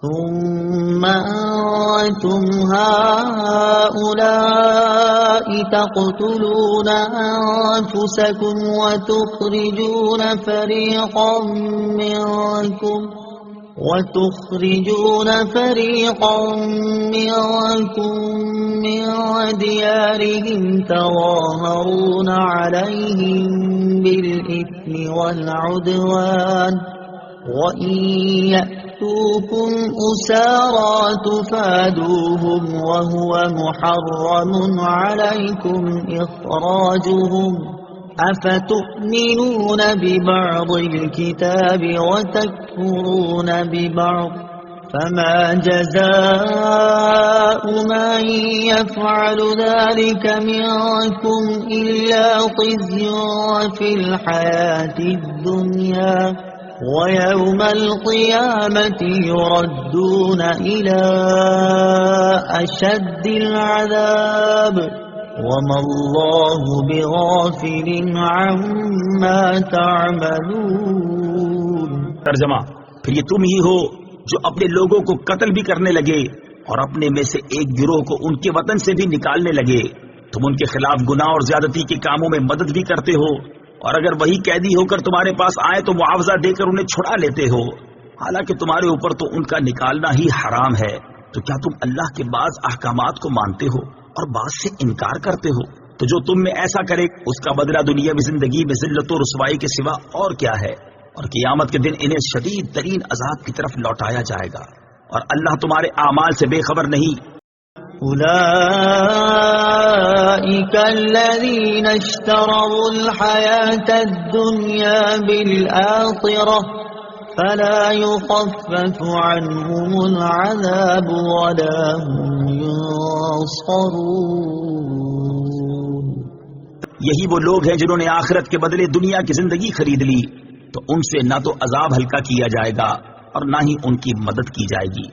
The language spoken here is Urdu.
ثم أنتم هؤلاء تقتلون أنفسكم وتخرجون فريقا منكم من ديارهم تظاهرون عليهم بالإثم والعدوان وإن يأتوكم أسارى تفادوهم وهو محرم عليكم إخراجهم أفتؤمنون ببعض الكتاب وتكفرون ببعض فما جزاء من يفعل ذلك منكم إلا خزي في الحياة الدنيا ويوم القيامة يردون إلى أشد العذاب وما الله بغافل عما تعملون. ترجمہ: پھر یہ تم ہی ہو جو اپنے لوگوں کو قتل بھی کرنے لگے اور اپنے میں سے ایک گروہ کو ان کے وطن سے بھی نکالنے لگے. تم ان کے خلاف گناہ اور زیادتی کے کاموں میں مدد بھی کرتے ہو، اور اگر وہی قیدی ہو کر تمہارے پاس آئے تو معاوضہ دے کر انہیں چھڑا لیتے ہو، حالانکہ تمہارے اوپر تو ان کا نکالنا ہی حرام ہے. تو کیا تم اللہ کے بعض احکامات کو مانتے ہو اور بعض سے انکار کرتے ہو؟ تو جو تم میں ایسا کرے اس کا بدلہ دنیاوی زندگی میں ذلت و رسوائی کے سوا اور کیا ہے، اور قیامت کے دن انہیں شدید ترین عذاب کی طرف لوٹایا جائے گا، اور اللہ تمہارے اعمال سے بے خبر نہیں. أولئك الذين اشتروا الحياة الدنيا بالآخرة فلا يخفف عنهم العذاب ولا هم ينصرون. یہی وہ لوگ ہیں جنہوں نے آخرت کے بدلے دنیا کی زندگی خرید لی، تو ان سے نہ تو عذاب ہلکا کیا جائے گا اور نہ ہی ان کی مدد کی جائے گی.